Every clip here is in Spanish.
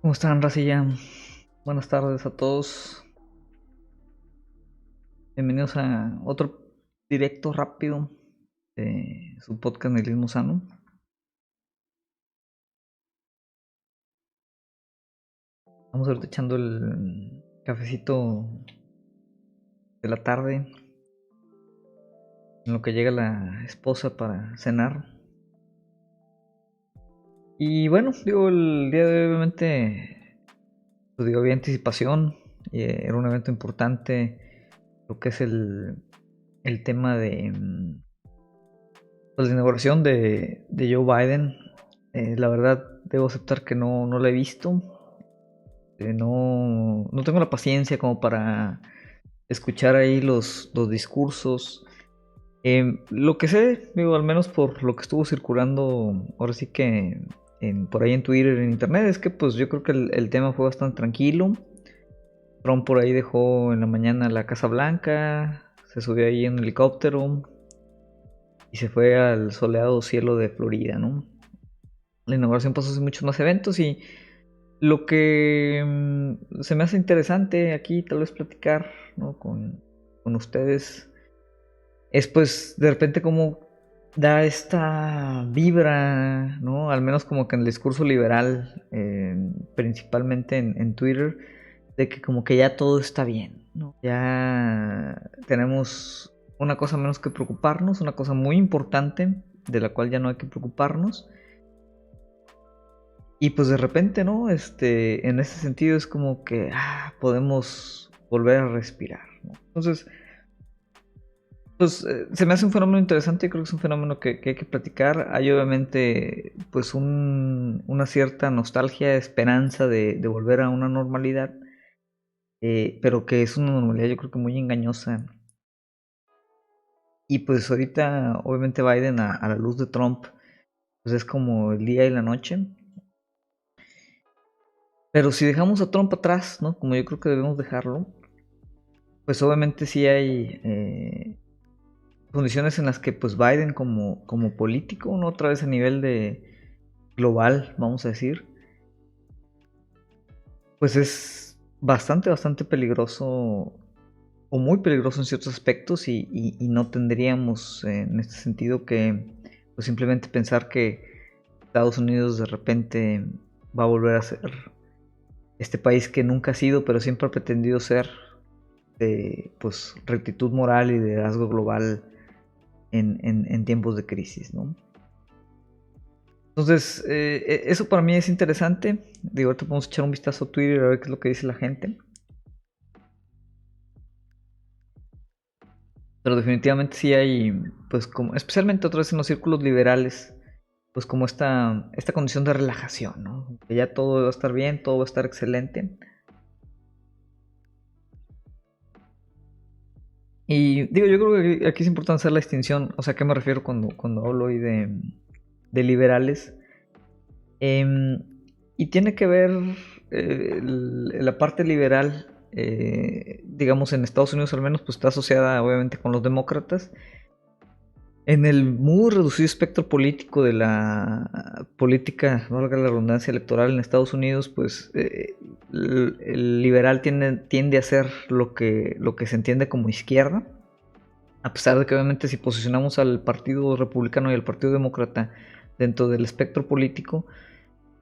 ¿Cómo están, racilla? Buenas tardes a todos. Bienvenidos a otro directo rápido de su podcast Nihilismo Sano. Vamos ahorita echando el cafecito de la tarde, en lo que llega la esposa para cenar. Y bueno, digo, el día de hoy obviamente, pues digo, había anticipación. Era un evento importante, lo que es el tema de pues, la inauguración de Joe Biden. La verdad, debo aceptar que no la he visto. No tengo la paciencia como para escuchar ahí los discursos. Lo que sé, digo, al menos por lo que estuvo circulando, ahora sí que por ahí en Twitter, en internet, es que pues yo creo que el tema fue bastante tranquilo. Trump por ahí dejó en la mañana la Casa Blanca, se subió ahí en un helicóptero y se fue al soleado cielo de Florida, ¿no? La inauguración pasó sin muchos más eventos y lo que se me hace interesante aquí tal vez platicar, ¿no? con ustedes es pues de repente como da esta vibra, ¿no? Al menos como que en el discurso liberal, principalmente en Twitter, de que como que ya todo está bien, ¿no? Ya tenemos una cosa menos que preocuparnos, una cosa muy importante de la cual ya no hay que preocuparnos. Y pues de repente, ¿no? En ese sentido es como que podemos volver a respirar, ¿no? Entonces, pues se me hace un fenómeno interesante y creo que es un fenómeno que hay que platicar. Hay obviamente pues una cierta nostalgia, esperanza de volver a una normalidad, pero que es una normalidad yo creo que muy engañosa. Y pues ahorita obviamente Biden a la luz de Trump, pues es como el día y la noche. Pero si dejamos a Trump atrás, ¿no? Como yo creo que debemos dejarlo, pues obviamente sí hay condiciones en las que pues Biden como político, ¿no? Otra vez a nivel de global, vamos a decir, pues es bastante peligroso o muy peligroso en ciertos aspectos y no tendríamos en este sentido que pues simplemente pensar que Estados Unidos de repente va a volver a ser este país que nunca ha sido, pero siempre ha pretendido ser de pues rectitud moral y liderazgo global en tiempos de crisis, ¿no? Entonces, eso para mí es interesante. Digo, ahorita podemos echar un vistazo a Twitter a ver qué es lo que dice la gente. Pero definitivamente sí hay, pues como, especialmente otra vez en los círculos liberales, pues como esta condición de relajación, ¿no? Que ya todo va a estar bien, todo va a estar excelente. Y digo, yo creo que aquí es importante hacer la distinción, o sea, ¿a qué me refiero cuando hablo hoy de liberales? Em, y tiene que ver la parte liberal, digamos en Estados Unidos al menos, pues está asociada obviamente con los demócratas. En el muy reducido espectro político de la política, no valga la redundancia, electoral en Estados Unidos, pues el liberal tiende a ser lo que se entiende como izquierda, a pesar de que obviamente si posicionamos al Partido Republicano y al Partido Demócrata dentro del espectro político,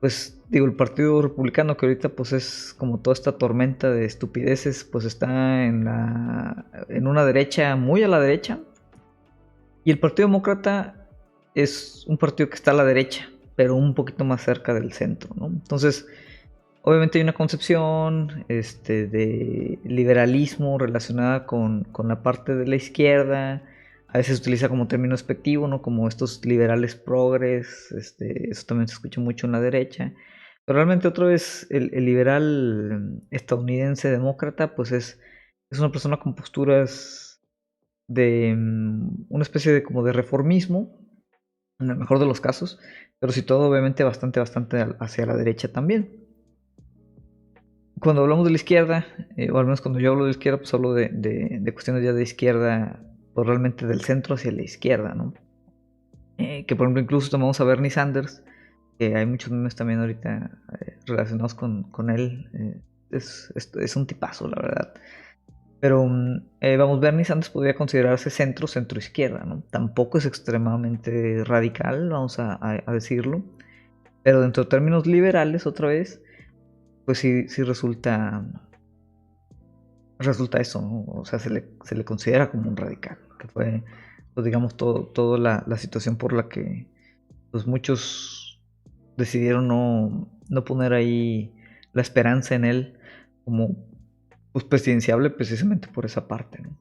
pues digo, el Partido Republicano que ahorita pues es como toda esta tormenta de estupideces, pues está en una derecha, muy a la derecha, y el Partido Demócrata es un partido que está a la derecha, pero un poquito más cerca del centro, ¿no? Entonces, obviamente hay una concepción de liberalismo relacionada con la parte de la izquierda. A veces se utiliza como término despectivo, ¿no? Como estos liberales progres. Eso también se escucha mucho en la derecha. Pero realmente otra vez el liberal estadounidense demócrata, pues es una persona con posturas de una especie de como de reformismo, en el mejor de los casos, pero situado obviamente bastante hacia la derecha también. Cuando hablamos de la izquierda, o al menos cuando yo hablo de la izquierda, pues hablo de cuestiones ya de izquierda, pues realmente del centro hacia la izquierda, ¿no? Que por ejemplo incluso tomamos a Bernie Sanders, que hay muchos memes también ahorita relacionados con él. Es un tipazo, la verdad. Pero vamos, Bernie Sanders podría considerarse centro-izquierda, ¿no? Tampoco es extremadamente radical, vamos a decirlo. Pero dentro de términos liberales, otra vez, pues sí resulta eso, ¿no? O sea, se le considera como un radical, que fue, pues digamos, toda la situación por la que pues muchos decidieron no poner ahí la esperanza en él como pues presidenciable precisamente por esa parte, ¿no?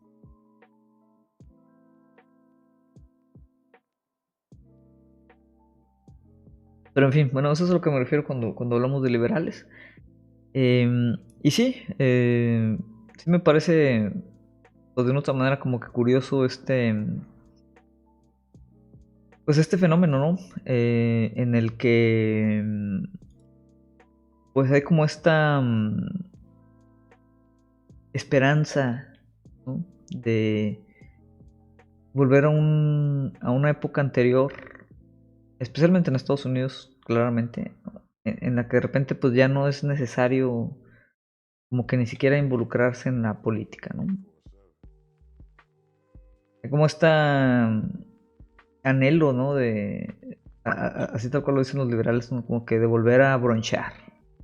Pero en fin, bueno, eso es a lo que me refiero cuando hablamos de liberales. Y sí, sí me parece, pues de una otra manera como que curioso pues este fenómeno, ¿no? En el que, pues hay como esta esperanza, ¿no? De volver a una época anterior, especialmente en Estados Unidos, claramente, ¿no? En la que de repente pues ya no es necesario como que ni siquiera involucrarse en la política, ¿no? Hay como esta anhelo, ¿no? Así tal cual lo dicen los liberales, ¿no? Como que de volver a bronchar,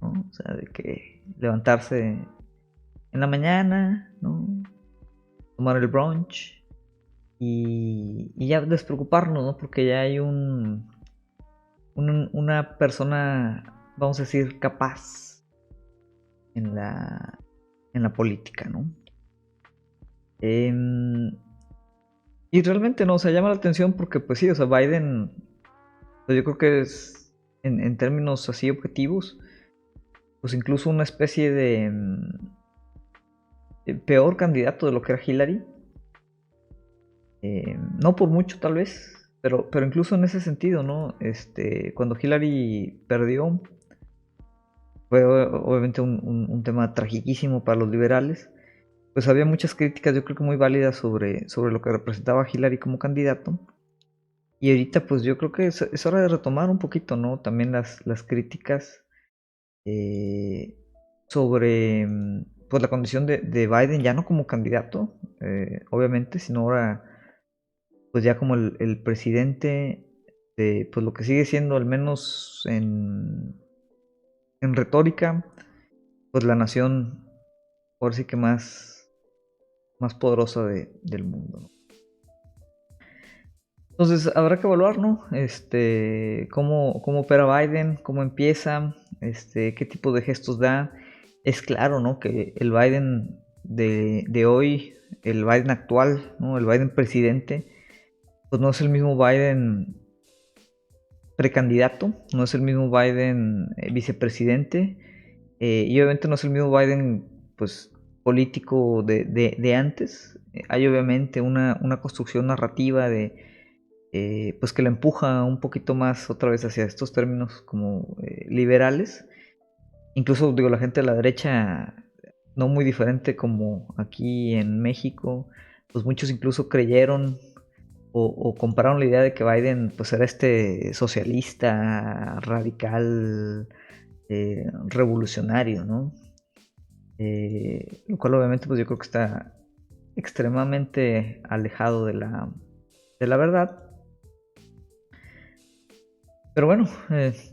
¿no? O sea, de que levantarse en la mañana, ¿no? Tomar el brunch y ya despreocuparnos, ¿no? Porque ya hay una persona, vamos a decir, capaz en la política, ¿no? Em, y realmente no, o sea, llama la atención porque, pues sí, o sea, Biden, pues yo creo que es, en términos así objetivos, pues incluso una especie de peor candidato de lo que era Hillary. No por mucho, tal vez, pero incluso en ese sentido, ¿no? Cuando Hillary perdió, fue obviamente un tema tragiquísimo para los liberales. Pues había muchas críticas, yo creo que muy válidas sobre lo que representaba Hillary como candidato. Y ahorita, pues yo creo que es hora de retomar un poquito, ¿no? También las críticas eh, sobre pues la condición de Biden, ya no como candidato, obviamente, sino ahora, pues ya como el presidente de pues lo que sigue siendo, al menos en retórica, pues la nación, por sí que más poderosa del mundo, ¿no? Entonces habrá que evaluar, ¿no? Cómo opera Biden, cómo empieza, qué tipo de gestos da. Es claro, ¿no? Que el Biden de hoy, el Biden actual, ¿no? El Biden presidente, pues no es el mismo Biden precandidato, no es el mismo Biden vicepresidente, y obviamente no es el mismo Biden, pues, político de antes. Hay obviamente una construcción narrativa pues que la empuja un poquito más otra vez hacia estos términos como liberales. Incluso digo, la gente de la derecha, no muy diferente como aquí en México, pues muchos incluso creyeron o compararon la idea de que Biden pues era este socialista radical revolucionario, ¿no? Lo cual obviamente pues yo creo que está extremadamente alejado de la verdad. Pero bueno,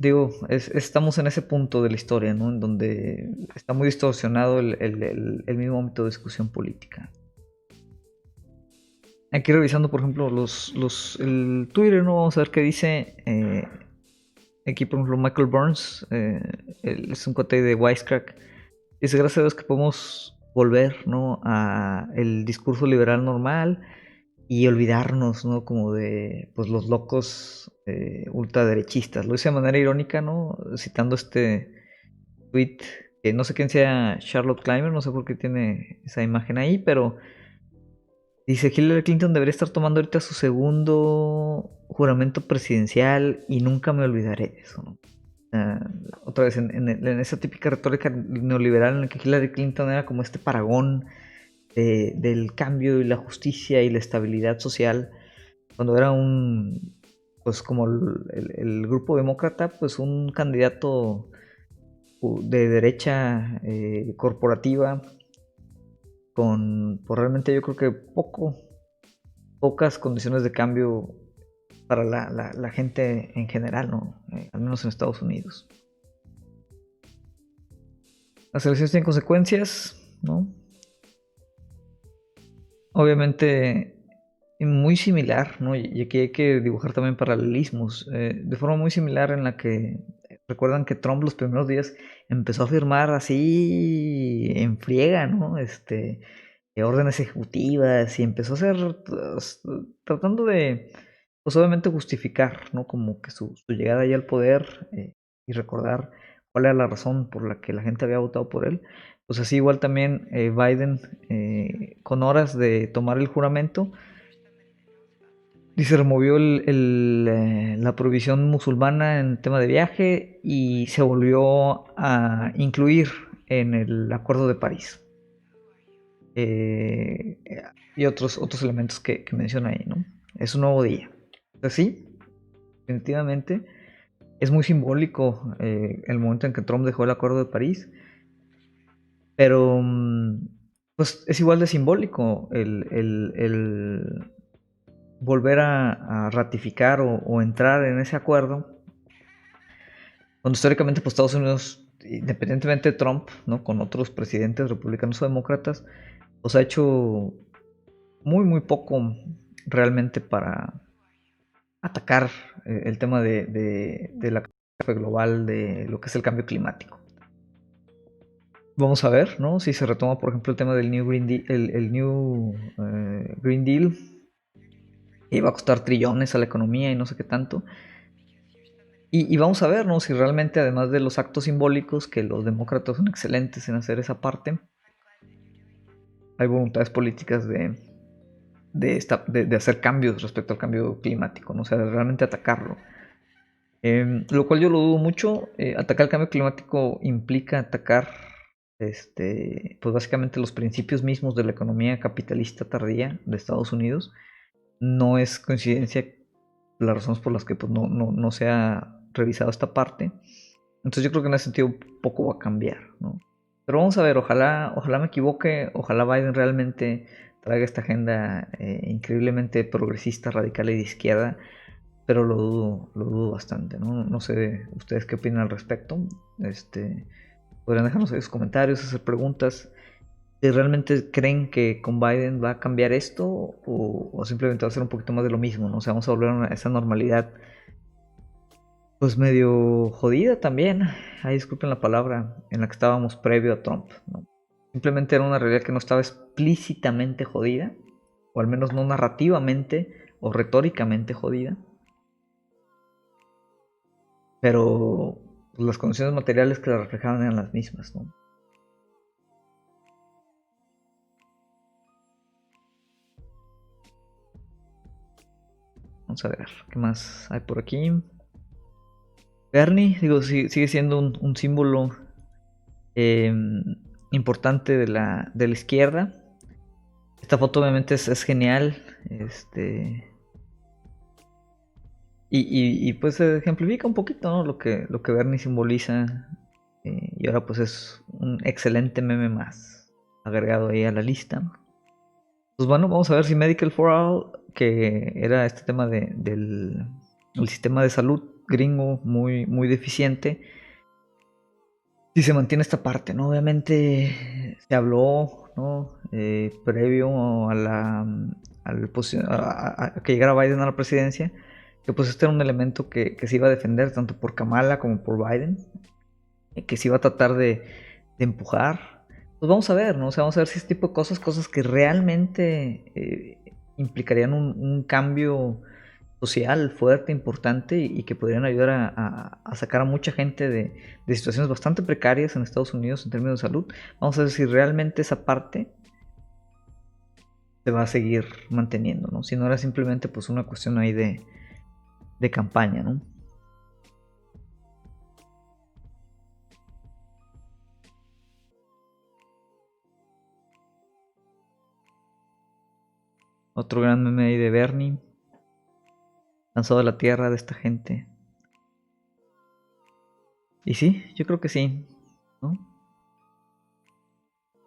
digo, estamos en ese punto de la historia, ¿no? En donde está muy distorsionado el mismo ámbito de discusión política. Aquí revisando, por ejemplo, el Twitter, ¿no? Vamos a ver qué dice. Aquí, por ejemplo, Michael Burns, él es un cuate de Wisecrack. Dice, gracias a Dios que podemos volver, ¿no? A el discurso liberal normal y olvidarnos, ¿no? Como de, pues, los locos ultraderechistas. Lo dice de manera irónica, ¿no? Citando este tweet, que no sé quién sea Charlotte Clymer, no sé por qué tiene esa imagen ahí, pero dice, Hillary Clinton debería estar tomando ahorita su segundo juramento presidencial y nunca me olvidaré de eso, ¿no? Otra vez en esa típica retórica neoliberal en la que Hillary Clinton era como este paragón del cambio y la justicia y la estabilidad social, cuando era pues como el grupo demócrata, pues un candidato de derecha corporativa con pues, realmente yo creo que pocas condiciones de cambio para la gente en general, ¿no? Al menos en Estados Unidos. Las elecciones tienen consecuencias, ¿no? Obviamente muy similar, ¿no? Y aquí hay que dibujar también paralelismos, de forma muy similar en la que recuerdan que Trump los primeros días empezó a firmar así en friega, ¿no? Órdenes ejecutivas y empezó a hacer, tratando de, pues obviamente justificar, ¿no? Como que su llegada ya al poder y recordar cuál era la razón por la que la gente había votado por él. Pues así igual también Biden, con horas de tomar el juramento, y se removió la prohibición musulmana en tema de viaje y se volvió a incluir en el Acuerdo de París. Eh, y otros elementos que menciona ahí, ¿no? Es un nuevo día. Entonces sí, definitivamente es muy simbólico el momento en que Trump dejó el Acuerdo de París, pero pues es igual de simbólico el volver a ratificar o entrar en ese acuerdo, cuando históricamente pues, Estados Unidos, independientemente de Trump, ¿no? Con otros presidentes republicanos o demócratas, pues ha hecho muy poco realmente para atacar el tema de la catástrofe global, de lo que es el cambio climático. Vamos a ver, ¿no? Si se retoma, por ejemplo, el tema del New Green Deal, el New Green Deal, que iba a costar trillones a la economía y no sé qué tanto. Y vamos a ver, ¿no? Si realmente, además de los actos simbólicos, que los demócratas son excelentes en hacer esa parte, hay voluntades políticas de hacer cambios respecto al cambio climático, ¿no? O sea, de realmente atacarlo. Lo cual yo lo dudo mucho. Atacar el cambio climático implica atacar, pues básicamente los principios mismos de la economía capitalista tardía de Estados Unidos. No es coincidencia las razones por las que pues, no se ha revisado esta parte. Entonces yo creo que en ese sentido poco va a cambiar, ¿no? Pero vamos a ver, ojalá me equivoque, ojalá Biden realmente traiga esta agenda increíblemente progresista, radical y de izquierda, pero lo dudo bastante, ¿no? No sé ustedes qué opinan al respecto. Podrían dejarnos ahí sus comentarios, hacer preguntas. Si realmente creen que con Biden va a cambiar esto o simplemente va a ser un poquito más de lo mismo, ¿no? O sea, vamos a volver a esa normalidad pues medio jodida también, ahí disculpen la palabra, en la que estábamos previo a Trump, ¿no? Simplemente era una realidad que no estaba explícitamente jodida, o al menos no narrativamente o retóricamente jodida, pero pues, las condiciones materiales que la reflejaban eran las mismas, ¿no? Vamos a ver, ¿qué más hay por aquí? Bernie, digo, sigue siendo un símbolo eh, importante de la izquierda. Esta foto obviamente es genial. Y pues se ejemplifica un poquito, ¿no? Lo que Bernie simboliza. Y ahora pues es un excelente meme más agregado ahí a la lista. Pues bueno, vamos a ver si Medical for All, que era este tema del el sistema de salud gringo muy deficiente, si se mantiene esta parte, ¿no? Obviamente se habló, ¿no? Previo a que llegara Biden a la presidencia, que pues este era un elemento que se iba a defender tanto por Kamala como por Biden, que se iba a tratar de empujar. Pues vamos a ver, ¿no? O sea, vamos a ver si este tipo de cosas que realmente implicarían un cambio social fuerte, importante y que podrían ayudar a sacar a mucha gente de situaciones bastante precarias en Estados Unidos en términos de salud. Vamos a ver si realmente esa parte se va a seguir manteniendo, ¿no? Si no era simplemente pues una cuestión ahí de campaña, ¿no? Otro gran meme ahí de Bernie, lanzado a la tierra de esta gente. Y sí, yo creo que sí. ¿no?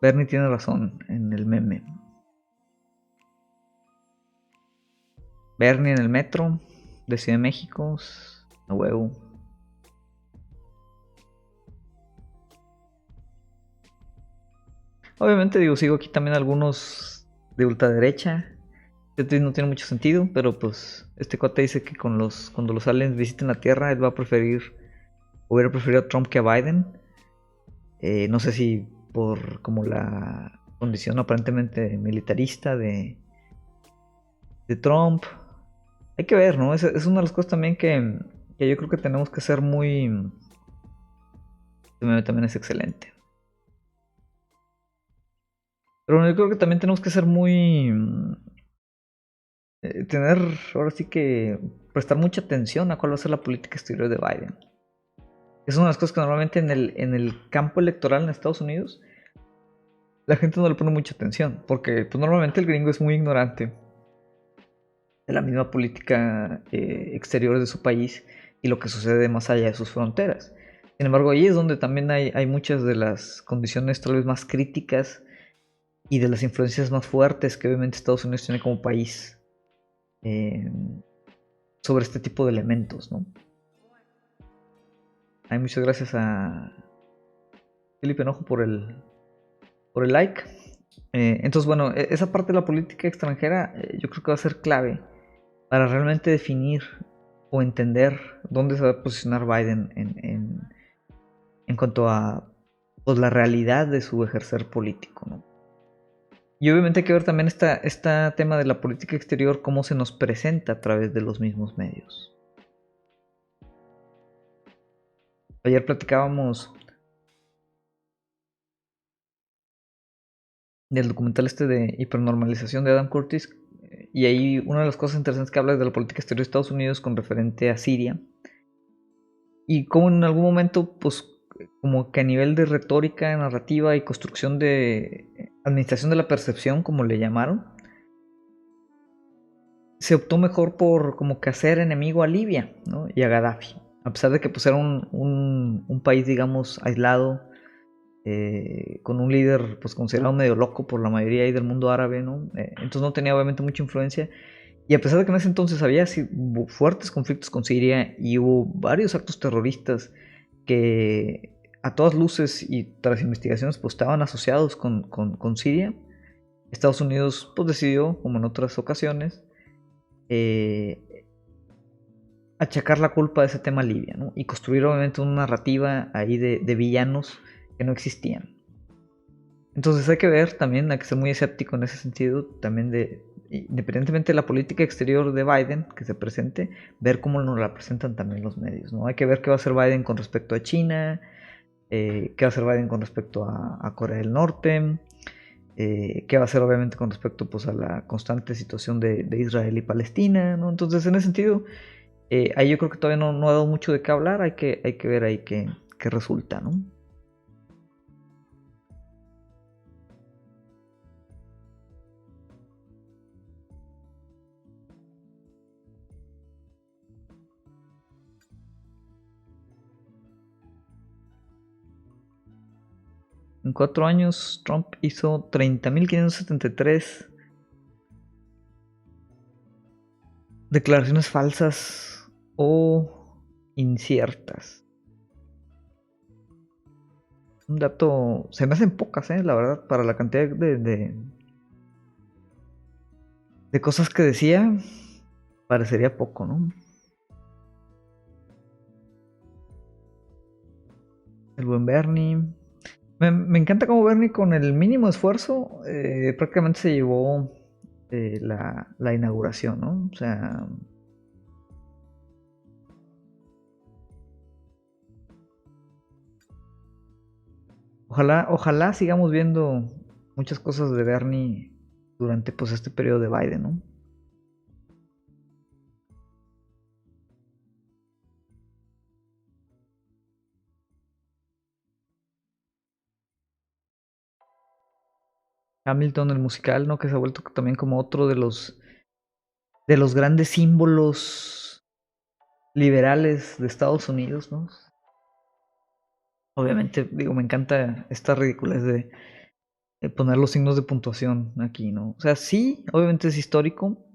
Bernie tiene razón en el meme. Bernie en el metro de Ciudad de México. A huevo. Obviamente, digo, sigo aquí también algunos de ultraderecha. Este no tiene mucho sentido, pero pues este cuate dice que cuando los aliens visiten la Tierra, él va a preferir, hubiera preferido a Trump que a Biden. No sé si por como la condición aparentemente militarista de Trump. Hay que ver, ¿no? Es una de las cosas también que yo creo que tenemos que ser muy... También es excelente. Pero yo creo que también tenemos que ser muy... tener, ahora sí que prestar mucha atención a cuál va a ser la política exterior de Biden. Es una de las cosas que normalmente en el campo electoral en Estados Unidos la gente no le pone mucha atención, porque pues normalmente el gringo es muy ignorante de la misma política exterior de su país y lo que sucede más allá de sus fronteras. Sin embargo, ahí es donde también hay muchas de las condiciones tal vez más críticas y de las influencias más fuertes que obviamente Estados Unidos tiene como país eh, sobre este tipo de elementos, ¿no? Ay, muchas gracias a Felipe Enojo por el like. Entonces, bueno, esa parte de la política extranjera yo creo que va a ser clave para realmente definir o entender dónde se va a posicionar Biden en cuanto a pues, la realidad de su ejercer político, ¿no? Y obviamente hay que ver también este tema de la política exterior, cómo se nos presenta a través de los mismos medios. Ayer platicábamos del documental este de hipernormalización de Adam Curtis, y ahí una de las cosas interesantes que habla es de la política exterior de Estados Unidos con referente a Siria, y cómo en algún momento, pues, como que a nivel de retórica, narrativa y construcción de administración de la percepción, como le llamaron, se optó mejor por como que hacer enemigo a Libia, ¿no? Y a Gaddafi. A pesar de que pues era un país, digamos, aislado, con un líder pues considerado medio loco por la mayoría ahí del mundo árabe, ¿no? Entonces no tenía obviamente mucha influencia. Y a pesar de que en ese entonces había fuertes conflictos con Siria y hubo varios actos terroristas que a todas luces y tras investigaciones pues estaban asociados con Siria, Estados Unidos pues decidió, como en otras ocasiones, eh, achacar la culpa de ese tema a Libia, ¿no? Y construir obviamente una narrativa ahí de villanos que no existían. Entonces hay que ver también, hay que ser muy escéptico en ese sentido, también independientemente de la política exterior de Biden que se presente, ver cómo nos la presentan también los medios, ¿no? Hay que ver qué va a hacer Biden con respecto a China, qué va a hacer Biden con respecto a Corea del Norte, qué va a hacer obviamente con respecto pues, a la constante situación de Israel y Palestina, ¿no? Entonces en ese sentido, ahí yo creo que todavía no ha dado mucho de qué hablar, hay que ver ahí qué resulta, ¿no? En 4 años, Trump hizo 30.573 declaraciones falsas o inciertas. Un dato, se me hacen pocas, la verdad, para la cantidad de cosas que decía, parecería poco, ¿no? El buen Bernie. Me encanta cómo Bernie con el mínimo esfuerzo prácticamente se llevó la inauguración, ¿no? O sea, ojalá sigamos viendo muchas cosas de Bernie durante pues este periodo de Biden, ¿no? Hamilton, el musical, ¿no? Que se ha vuelto también como otro de los grandes símbolos liberales de Estados Unidos, ¿no? Obviamente, digo, me encanta esta ridiculez de poner los signos de puntuación aquí, ¿no? O sea, sí, obviamente es histórico.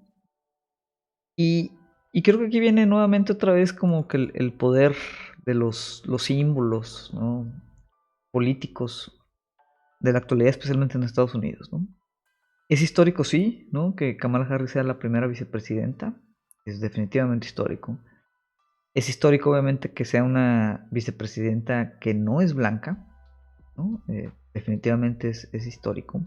Y, y creo que aquí viene nuevamente otra vez como que el poder de los símbolos, ¿no? Políticos de la actualidad, especialmente en Estados Unidos, ¿no? Es histórico, sí, ¿no? Que Kamala Harris sea la primera vicepresidenta. Es definitivamente histórico. Es histórico, obviamente, que sea una vicepresidenta que no es blanca, ¿no? Definitivamente es histórico.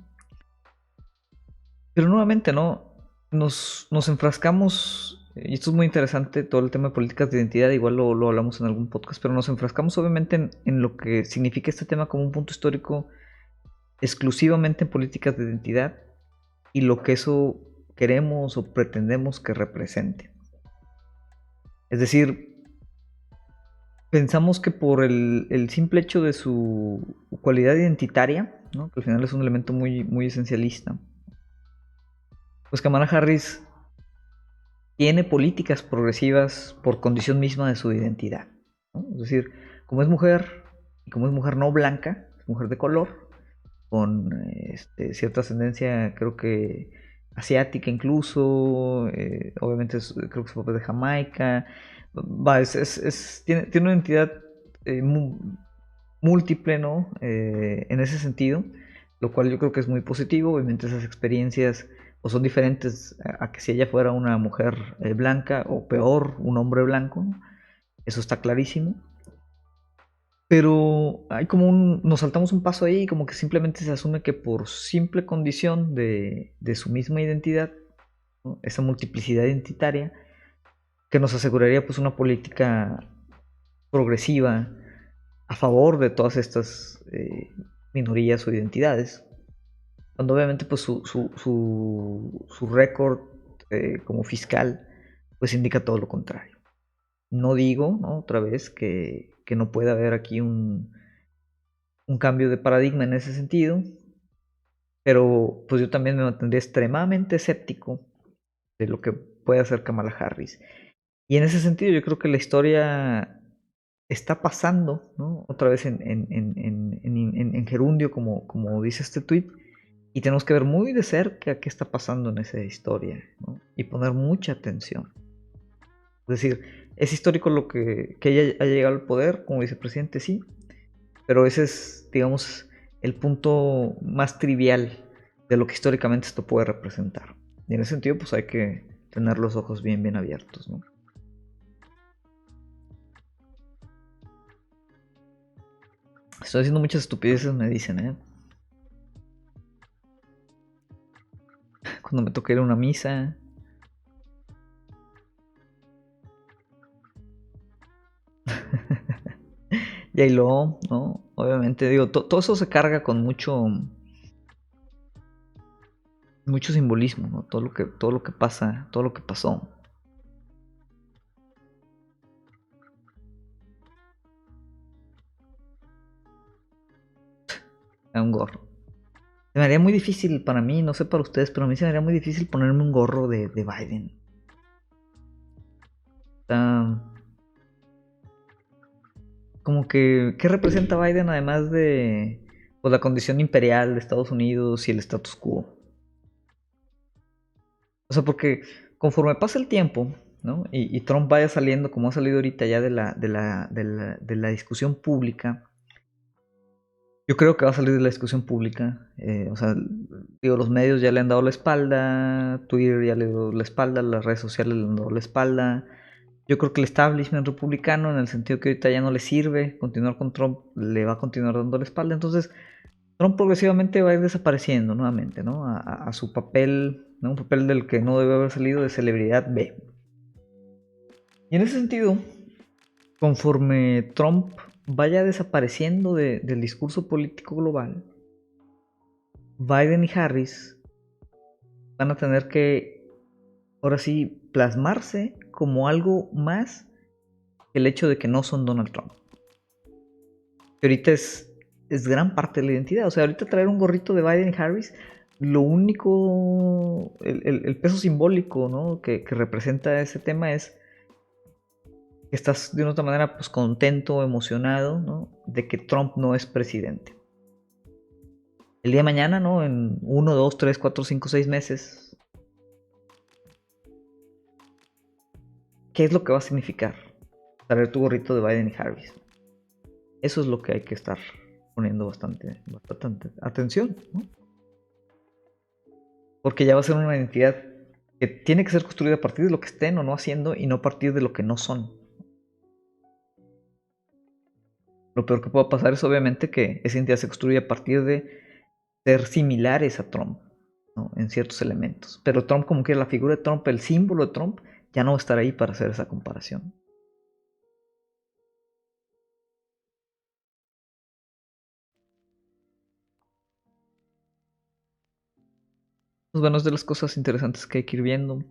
Pero nuevamente, ¿no? Nos enfrascamos, y esto es muy interesante, todo el tema de políticas de identidad, igual lo hablamos en algún podcast, pero nos enfrascamos obviamente en lo que significa este tema como un punto histórico exclusivamente en políticas de identidad y lo que eso queremos o pretendemos que represente. Es decir, pensamos que por el simple hecho de su cualidad identitaria, ¿no? Que al final es un elemento muy esencialista, pues Kamala Harris tiene políticas progresivas por condición misma de su identidad, ¿no? Es decir, como es mujer, y como es mujer no blanca, es mujer de color, con cierta ascendencia, creo que asiática incluso, obviamente creo que su papá es de Jamaica, tiene una identidad múltiple, ¿no? En ese sentido, lo cual yo creo que es muy positivo. Obviamente esas experiencias o son diferentes a que si ella fuera una mujer blanca o peor, un hombre blanco, ¿no? Eso está clarísimo. Pero hay como nos saltamos un paso ahí, como que simplemente se asume que por simple condición de su misma identidad, ¿no? Esa multiplicidad identitaria, que nos aseguraría pues una política progresiva a favor de todas estas minorías o identidades, cuando obviamente pues su récord como fiscal pues indica todo lo contrario. No digo, ¿no? Otra vez, que no puede haber aquí un cambio de paradigma en ese sentido, pero pues yo también me mantendría extremadamente escéptico de lo que puede hacer Kamala Harris. Y en ese sentido yo creo que la historia está pasando, ¿no? Otra vez en gerundio, como dice este tweet, y tenemos que ver muy de cerca qué está pasando en esa historia, ¿no? Y poner mucha atención. Es decir, es histórico lo que ella haya llegado al poder como vicepresidente, sí, pero ese es, digamos, el punto más trivial de lo que históricamente esto puede representar. Y en ese sentido, pues hay que tener los ojos bien abiertos, ¿no? Estoy haciendo muchas estupideces, me dicen, ¿eh? Cuando me toca ir a una misa. Y ahí lo, ¿no? Obviamente, digo, todo eso se carga con mucho simbolismo, ¿no? Todo lo que pasa, todo lo que pasó. Es un gorro. Se me haría muy difícil para mí, no sé para ustedes, pero a mí se me haría muy difícil ponerme un gorro de Biden. O sea, como que, ¿qué representa Biden además de pues, la condición imperial de Estados Unidos y el status quo? O sea, porque conforme pasa el tiempo, ¿no? Y Trump vaya saliendo, como ha salido ahorita ya de la discusión pública, yo creo que va a salir de la discusión pública. O sea, digo, los medios ya le han dado la espalda, Twitter ya le dio la espalda, las redes sociales le han dado la espalda. Yo creo que el establishment republicano, en el sentido que ahorita ya no le sirve continuar con Trump, le va a continuar dando la espalda. Entonces, Trump progresivamente va a ir desapareciendo nuevamente, ¿no? A su papel, ¿no? Un papel del que no debe haber salido de celebridad B. Y en ese sentido, conforme Trump vaya desapareciendo del discurso político global, Biden y Harris van a tener que, ahora sí, plasmarse como algo más que el hecho de que no son Donald Trump. Que ahorita es gran parte de la identidad. O sea, ahorita traer un gorrito de Biden y Harris, lo único, el peso simbólico, ¿no? que representa ese tema es estás de una otra manera pues contento, emocionado, ¿no? De que Trump no es presidente. El día de mañana, ¿no? En 1, 2, 3, 4, 5, 6 meses, ¿qué es lo que va a significar traer tu gorrito de Biden y Harris? Eso es lo que hay que estar poniendo bastante atención, ¿no? Porque ya va a ser una identidad que tiene que ser construida a partir de lo que estén o no haciendo y no a partir de lo que no son. Lo peor que pueda pasar es obviamente que esa identidad se construye a partir de ser similares a Trump, ¿no? En ciertos elementos. Pero Trump, como que la figura de Trump, el símbolo de Trump, ya no va a estar ahí para hacer esa comparación. Pues bueno, es de las cosas interesantes que hay que ir viendo.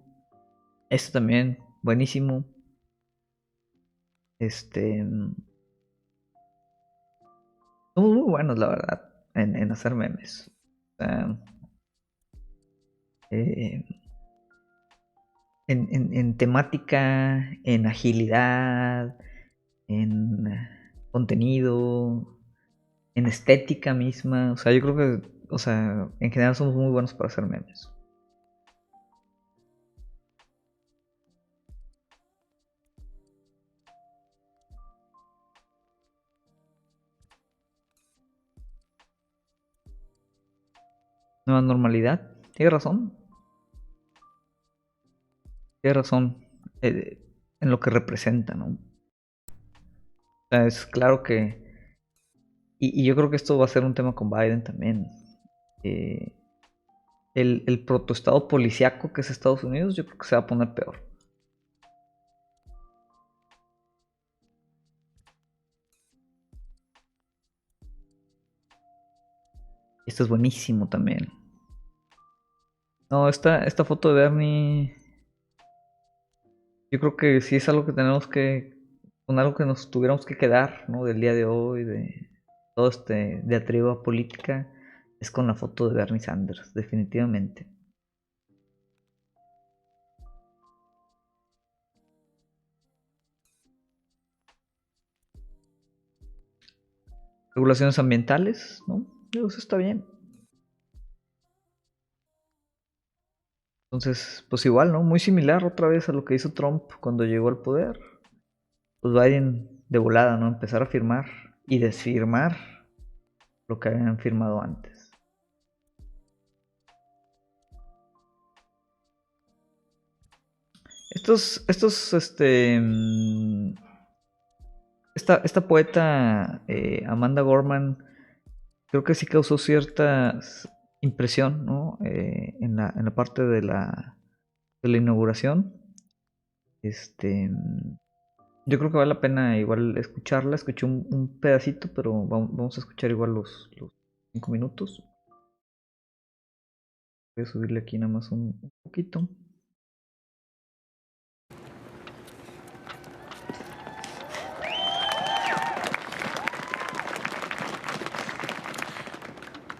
Este también, buenísimo. Somos muy buenos, la verdad, en hacer memes. O sea, eh, en temática, en agilidad, en contenido, en estética misma. O sea, yo creo que, o sea, en general somos muy buenos para hacer memes. Nueva normalidad. Tienes razón. Tienes razón. En lo que representa, ¿no? O sea, es claro que. Y yo creo que esto va a ser un tema con Biden también. Eh, el protoestado policiaco que es Estados Unidos, yo creo que se va a poner peor. Esto es buenísimo también. No, esta foto de Bernie, yo creo que sí es algo que tenemos que, con algo que nos tuviéramos que quedar, ¿no? Del día de hoy, de todo este diatriba política, es con la foto de Bernie Sanders, definitivamente. Regulaciones ambientales, ¿no? Digo, eso está bien. Entonces, pues igual, ¿no? Muy similar otra vez a lo que hizo Trump cuando llegó al poder. Pues Biden de volada, ¿no? Empezar a firmar y desfirmar lo que habían firmado antes. Esta poeta Amanda Gorman creo que sí causó cierta impresión, ¿no? En la parte de la inauguración. Yo creo que vale la pena igual escucharla. Escuché un pedacito, pero vamos a escuchar igual los 5 minutos. Voy a subirle aquí nada más un poquito.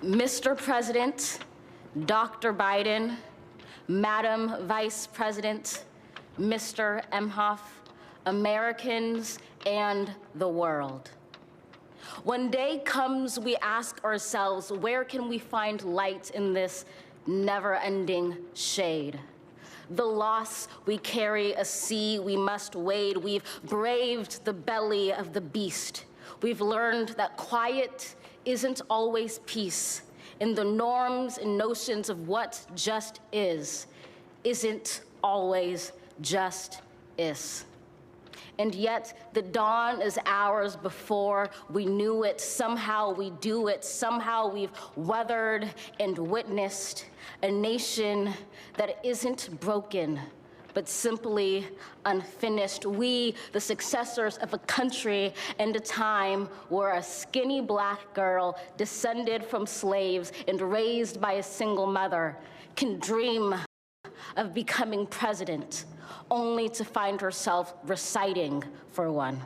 Mr. President, Dr. Biden, Madam Vice President, Mr. Emhoff, Americans, and the world. When day comes, we ask ourselves, where can we find light in this never-ending shade? The loss we carry, a sea we must wade. We've braved the belly of the beast. We've learned that quiet isn't always peace. In the norms and notions of what just isn't always just is. And yet the dawn is ours before we knew it. Somehow we do it. Somehow we've weathered and witnessed a nation that isn't broken, but simply unfinished. We, the successors of a country and a time where a skinny black girl descended from slaves and raised by a single mother can dream of becoming president, only to find herself reciting for one.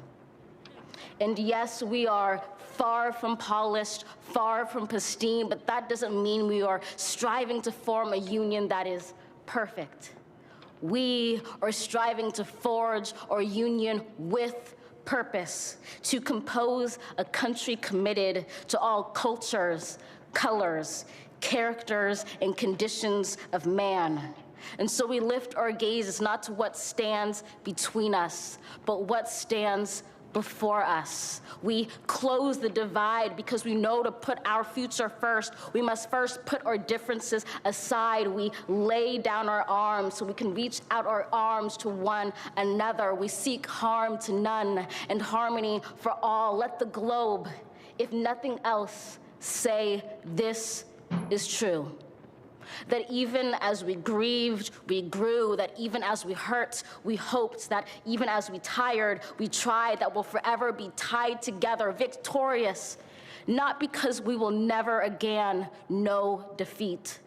And yes, we are far from polished, far from pristine, but that doesn't mean we are striving to form a union that is perfect. We are striving to forge our union with purpose, to compose a country committed to all cultures, colors, characters, and conditions of man. And so we lift our gazes not to what stands between us, but what stands before us. We close the divide because we know to put our future first. We must first put our differences aside. We lay down our arms so we can reach out our arms to one another. We seek harm to none and harmony for all. Let the globe, if nothing else, say this is true. That even as we grieved, we grew, that even as we hurt, we hoped, that even as we tired, we tried, that we'll forever be tied together, victorious, not because we will never again know defeat,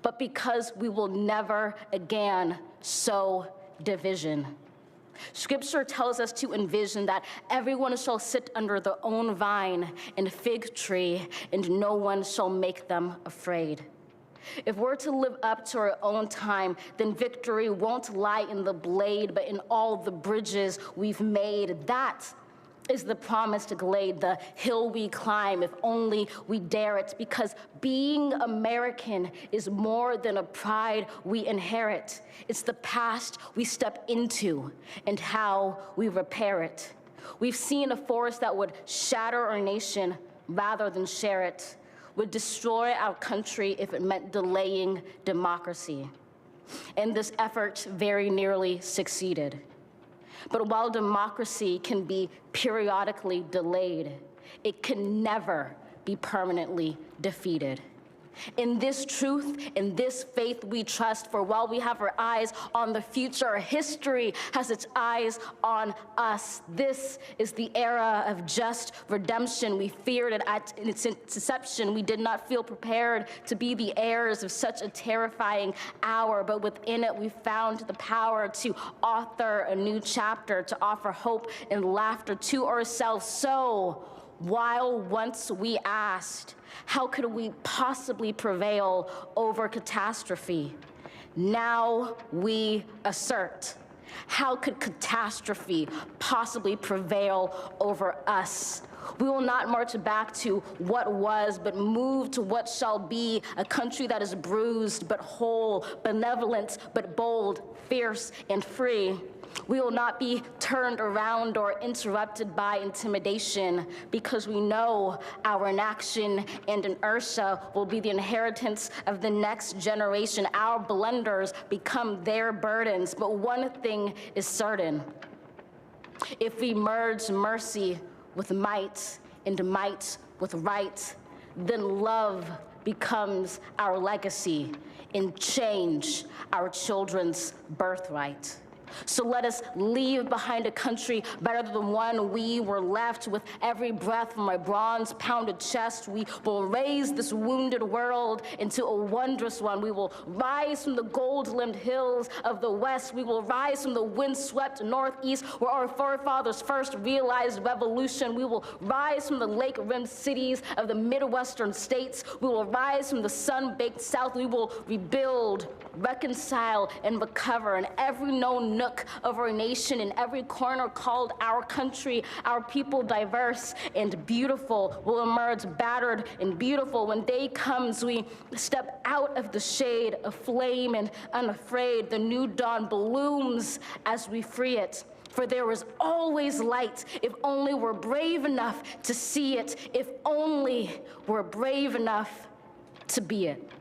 but because we will never again sow division. Scripture tells us to envision that everyone shall sit under their own vine and fig tree, and no one shall make them afraid. If we're to live up to our own time, then victory won't lie in the blade, but in all the bridges we've made. That is the promised glade, the hill we climb, if only we dare it, because being American is more than a pride we inherit. It's the past we step into and how we repair it. We've seen a force that would shatter our nation rather than share it, would destroy our country if it meant delaying democracy. And this effort very nearly succeeded. But while democracy can be periodically delayed, it can never be permanently defeated. In this truth, in this faith we trust, for while we have our eyes on the future, history has its eyes on us. This is the era of just redemption. We feared it at its inception. We did not feel prepared to be the heirs of such a terrifying hour, but within it we found the power to author a new chapter, to offer hope and laughter to ourselves. So, while once we asked, how could we possibly prevail over catastrophe? Now we assert, how could catastrophe possibly prevail over us? We will not march back to what was, but move to what shall be, a country that is bruised but whole, benevolent but bold, fierce and free. We will not be turned around or interrupted by intimidation, because we know our inaction and inertia will be the inheritance of the next generation. Our blunders become their burdens. But one thing is certain: if we merge mercy with might and might with right, then love becomes our legacy and change our children's birthright. So let us leave behind a country better than the one we were left. With every breath from my bronze-pounded chest, we will raise this wounded world into a wondrous one. We will rise from the gold-limbed hills of the west. We will rise from the wind-swept northeast, where our forefathers first realized revolution. We will rise from the lake-rimmed cities of the Midwestern states. We will rise from the sun-baked south. We will rebuild, reconcile, and recover in every known nook of our nation, in every corner called our country. Our people, diverse and beautiful, will emerge battered and beautiful. When day comes, we step out of the shade, aflame and unafraid. The new dawn blooms as we free it. For there is always light, if only we're brave enough to see it, if only we're brave enough to be it.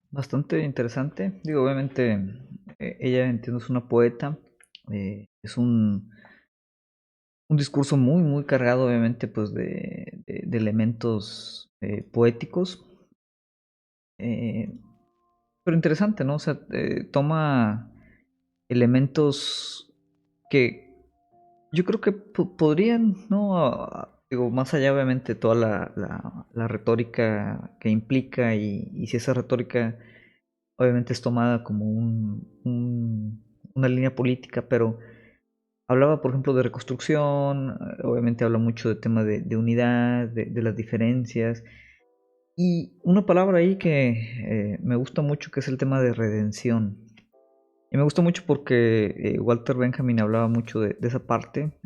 Bastante interesante. Digo, obviamente, ella, entiendo, es una poeta. Es un discurso muy, muy cargado, obviamente, pues de elementos poéticos. Pero interesante, ¿no? O sea, toma elementos que yo creo que podrían, ¿no? Digo, más allá, obviamente, de toda la retórica que implica, y si esa retórica obviamente es tomada como una línea política, pero hablaba, por ejemplo, de reconstrucción, obviamente habla mucho de tema de unidad, de las diferencias, Y una palabra ahí que me gusta mucho, que es el tema de redención. Y me gusta mucho porque Walter Benjamin hablaba mucho de esa parte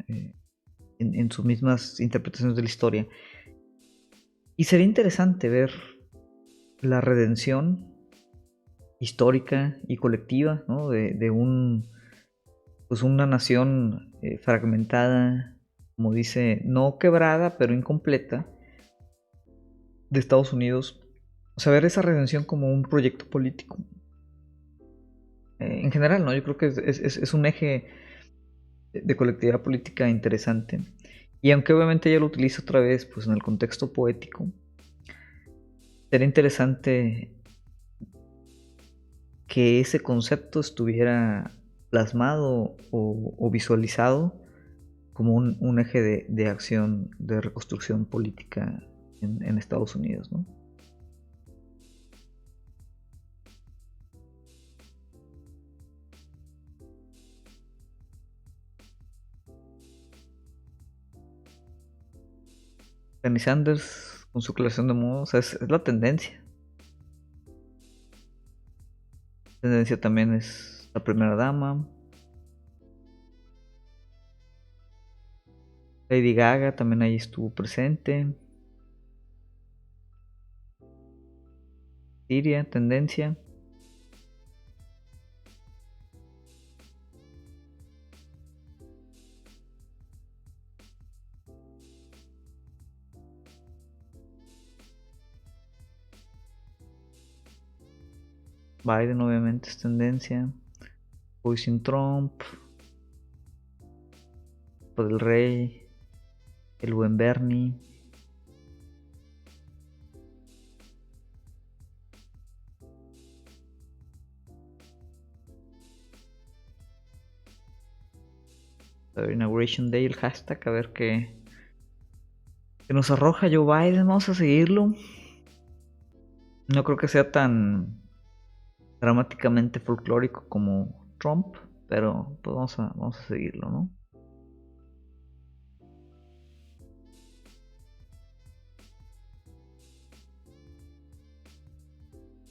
en sus mismas interpretaciones de la historia. Y sería interesante ver la redención histórica y colectiva, ¿no? de pues una nación fragmentada, como dice, no quebrada, pero incompleta, de Estados Unidos. O sea, ver esa redención como un proyecto político. En general, ¿no? Yo creo que es un eje de colectividad política interesante. Y aunque obviamente ella lo utiliza otra vez, pues en el contexto poético, sería interesante que ese concepto estuviera plasmado o visualizado como un eje de acción de reconstrucción política en Estados Unidos, ¿no? Bernie Sanders con su creación de moda, o sea, es la tendencia. La tendencia también es la primera dama. Lady Gaga también ahí estuvo presente. Siria, tendencia. Biden obviamente es tendencia. Poison Trump. Por el Rey. El buen Bernie. La Inauguration Day, el hashtag, a ver qué nos arroja Joe Biden. Vamos a seguirlo. No creo que sea tan dramáticamente folclórico como Trump, pero pues vamos a seguirlo, ¿no?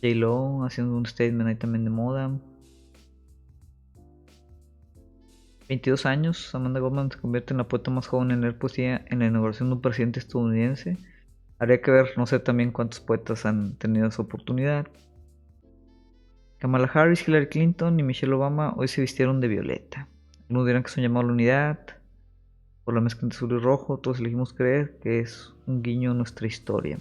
J-Lo haciendo un statement ahí también de moda. 22 años, Amanda Gorman se convierte en la poeta más joven en leer poesía en la inauguración de un presidente estadounidense. Habría que ver, no sé también cuántos poetas han tenido esa oportunidad. Kamala Harris, Hillary Clinton y Michelle Obama hoy se vistieron de violeta. Algunos dirán que son llamados a la unidad, por la mezcla entre azul y rojo. Todos elegimos creer que es un guiño a nuestra historia.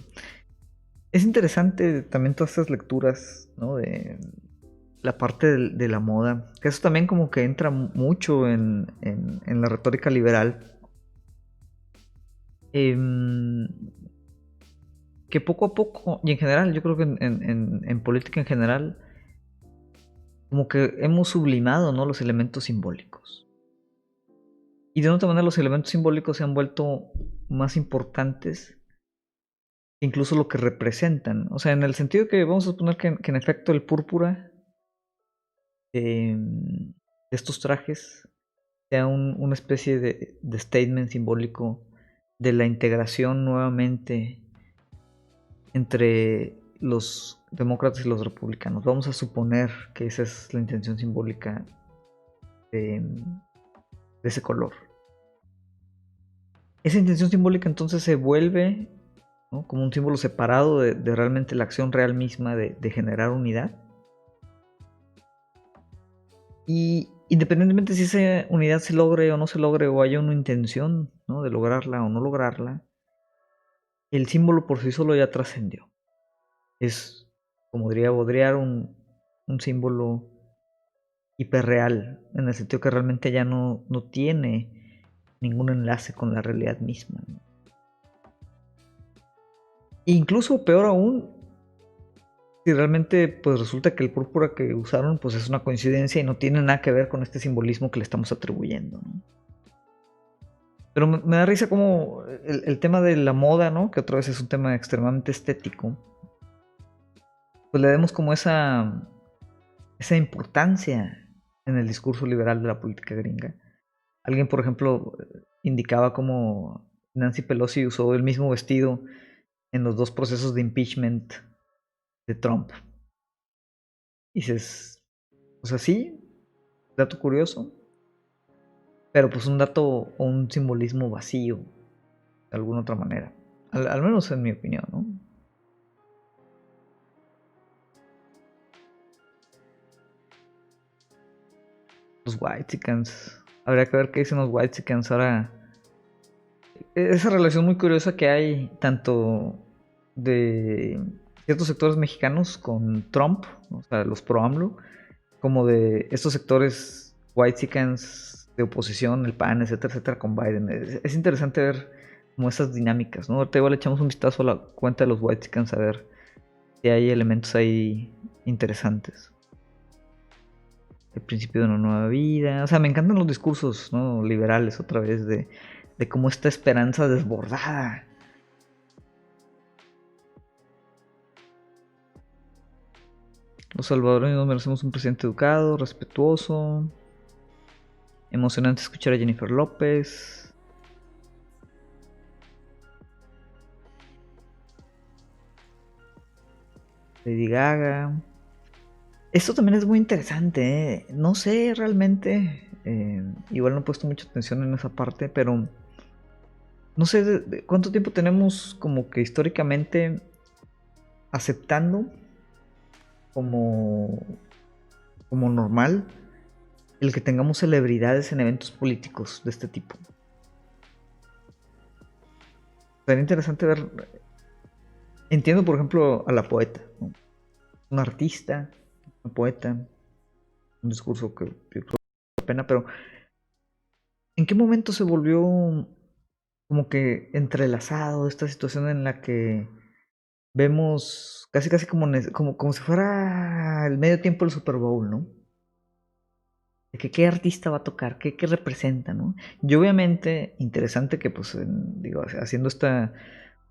Es interesante también todas estas lecturas, ¿no? De la parte de la moda, que eso también como que entra mucho en la retórica liberal. Em, que poco a poco, y en general, yo creo que en política en general, como que hemos sublimado, ¿no? Los elementos simbólicos. Y de otra manera los elementos simbólicos se han vuelto más importantes que incluso lo que representan. O sea, en el sentido que vamos a suponer que en efecto el púrpura de estos trajes sea una especie de statement simbólico de la integración nuevamente entre los demócratas y los republicanos. Vamos a suponer que esa es la intención simbólica de ese color. Esa intención simbólica entonces se vuelve, ¿no? Como un símbolo separado de realmente la acción real misma de generar unidad. Y independientemente si esa unidad se logre o no se logre, o haya una intención, ¿no? De lograrla o no lograrla, el símbolo por sí solo ya trascendió. Es, como diría Baudrillard, un símbolo hiperreal, en el sentido que realmente ya no tiene ningún enlace con la realidad misma, ¿no? Incluso peor aún, si realmente pues resulta que el púrpura que usaron pues es una coincidencia y no tiene nada que ver con este simbolismo que le estamos atribuyendo, ¿no? Pero me da risa como el tema de la moda, ¿no? Que otra vez es un tema extremadamente estético. Pues le demos como esa importancia en el discurso liberal de la política gringa. Alguien, por ejemplo, indicaba como Nancy Pelosi usó el mismo vestido en los dos procesos de impeachment de Trump. Y dices, o sea, sí, dato curioso, pero pues un dato o un simbolismo vacío, de alguna otra manera. Al menos en mi opinión, ¿no? Los Whitexicans. Habría que ver qué dicen los Whitexicans ahora. Esa relación muy curiosa que hay tanto de ciertos sectores mexicanos con Trump, o sea, los pro-AMLO, como de estos sectores whitexicans de oposición, el PAN, etcétera, etcétera, con Biden. Es interesante ver como esas dinámicas, ¿no? Ahorita igual le echamos un vistazo a la cuenta de los whitexicans a ver si hay elementos ahí interesantes. El principio de una nueva vida. O sea, me encantan los discursos, ¿no? Liberales otra vez de cómo esta esperanza desbordada. Los salvadoreños merecemos un presidente educado, respetuoso. Emocionante escuchar a Jennifer López. Lady Gaga. Esto también es muy interesante, ¿eh? No sé realmente. Igual no he puesto mucha atención en esa parte, pero no sé de cuánto tiempo tenemos como que históricamente aceptando como, como normal el que tengamos celebridades en eventos políticos de este tipo. Sería interesante ver. Entiendo, por ejemplo, a la poeta, ¿no? Un artista, una poeta, un discurso que creo que vale la pena, pero ¿en qué momento se volvió como que entrelazado esta situación en la que vemos casi casi como si fuera el medio tiempo del Super Bowl, ¿no? De que qué artista va a tocar, qué representa, ¿no? Y obviamente, interesante que pues, digo, haciendo esta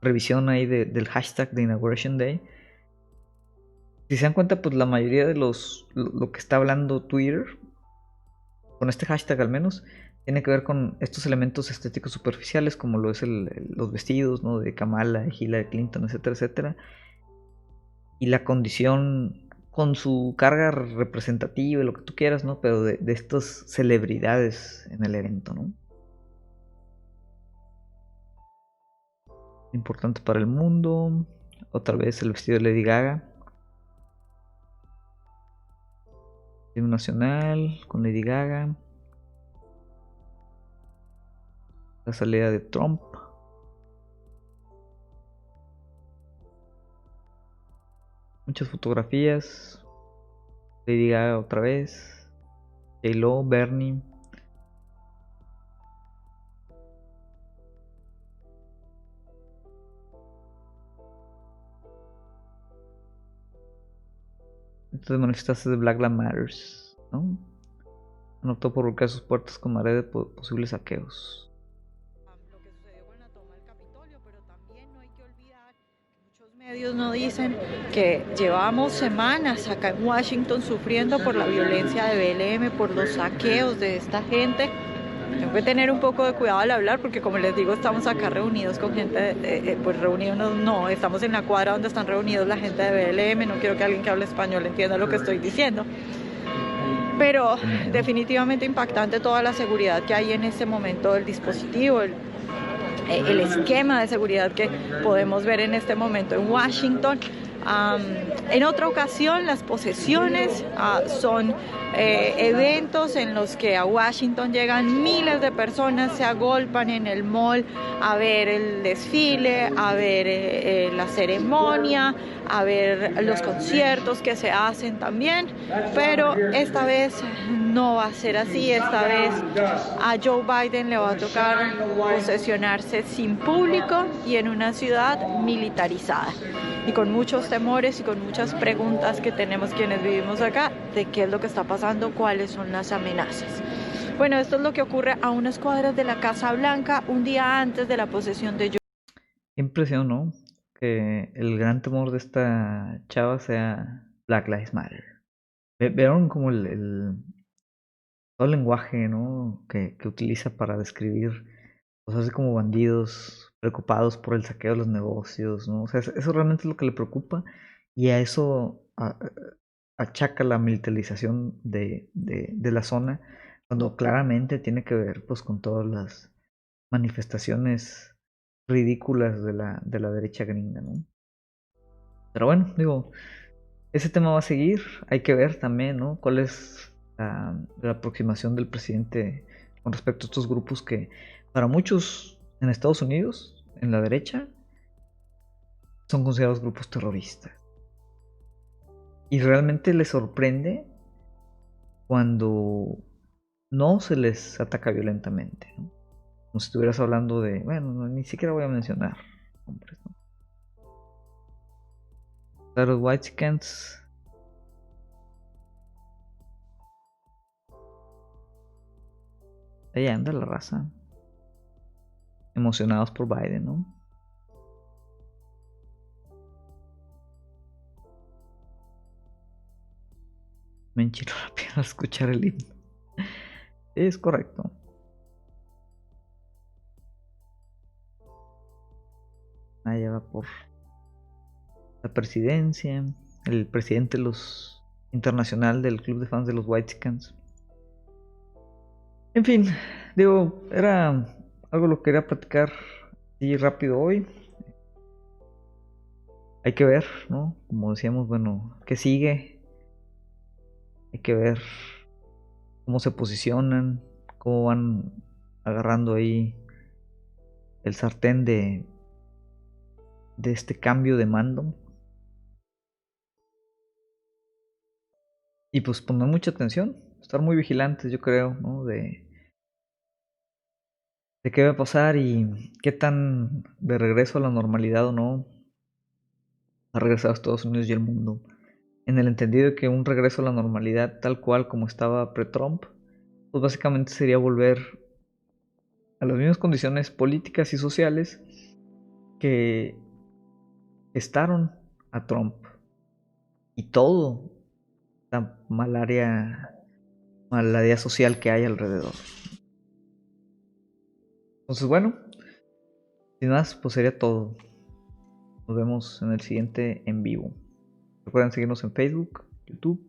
revisión ahí del hashtag de Inauguration Day, si se dan cuenta, pues la mayoría de lo que está hablando Twitter, con este hashtag al menos, tiene que ver con estos elementos estéticos superficiales, como lo es los vestidos, ¿no? De Kamala, de Hillary Clinton, etcétera, etcétera. Y la condición con su carga representativa, lo que tú quieras, ¿no? Pero de estas celebridades en el evento, ¿no? Importante para el mundo. Otra vez el vestido de Lady Gaga. Himno nacional con Lady Gaga. La salida de Trump. Muchas fotografías. Lady Gaga otra vez. J-Lo, Bernie. Entonces manifestaste de Black Lives Matter, ¿no? Anotó por bloquear sus puertas con marea de posibles saqueos. Lo que sucedió con la toma del Capitolio, pero también no hay que olvidar que muchos medios no dicen que llevamos semanas acá en Washington sufriendo por la violencia de BLM, por los saqueos de esta gente. Tengo que tener un poco de cuidado al hablar porque, como les digo, estamos acá reunidos con gente, pues reunidos no, estamos en la cuadra donde están reunidos la gente de BLM, no quiero que alguien que hable español entienda lo que estoy diciendo. Pero definitivamente impactante toda la seguridad que hay en este momento del dispositivo, el esquema de seguridad que podemos ver en este momento en Washington. En otra ocasión, las posesiones son eventos en los que a Washington llegan miles de personas, se agolpan en el mall a ver el desfile, a ver la ceremonia, a ver los conciertos que se hacen también, pero esta vez no va a ser así. Esta vez a Joe Biden le va a tocar posesionarse sin público y en una ciudad militarizada y con muchos temores y con muchas preguntas que tenemos quienes vivimos acá de qué es lo que está pasando, cuáles son las amenazas. Bueno, esto es lo que ocurre a unas cuadras de la Casa Blanca un día antes de la posesión de Joe. Qué impresión, ¿no? Que el gran temor de esta chava sea Black Lives Matter. ¿Vieron como todo el lenguaje, ¿no? Que utiliza para describir, pues así como bandidos, preocupados por el saqueo de los negocios, ¿no? O sea, eso realmente es lo que le preocupa y a eso achaca la militarización de la zona, cuando claramente tiene que ver pues con todas las manifestaciones ridículas de la derecha gringa, ¿no? Pero bueno, digo, ese tema va a seguir, hay que ver también, ¿no? Cuál es la aproximación del presidente con respecto a estos grupos que para muchos en Estados Unidos, en la derecha, son considerados grupos terroristas. Y realmente les sorprende cuando no se les ataca violentamente, ¿no? Como si estuvieras hablando de, bueno, no, ni siquiera voy a mencionar nombres, ¿no? Los Whiteskins, ahí anda la raza, emocionados por Biden, ¿no? Me enchiló la piel al escuchar el himno. Es correcto. Allá va por la presidencia, el presidente de los internacional del club de fans de los Whiteskins. En fin, digo, era algo lo que quería platicar así rápido hoy. Hay que ver, ¿no? Como decíamos, bueno, ¿qué sigue? Hay que ver cómo se posicionan, cómo van agarrando ahí el sartén de este cambio de mando. Y pues poner mucha atención, estar muy vigilantes, yo creo, ¿no? De qué va a pasar y qué tan de regreso a la normalidad o no ha regresado a Estados Unidos y el mundo. En el entendido de que un regreso a la normalidad tal cual como estaba pre-Trump, pues básicamente sería volver a las mismas condiciones políticas y sociales que estaron a Trump. Y todo la malaria social que hay alrededor. Entonces, bueno, sin más, pues sería todo. Nos vemos en el siguiente en vivo. Recuerden seguirnos en Facebook, YouTube,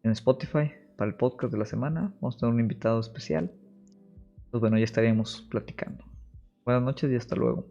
en Spotify para el podcast de la semana. Vamos a tener un invitado especial. Pues bueno, ya estaríamos platicando. Buenas noches y hasta luego.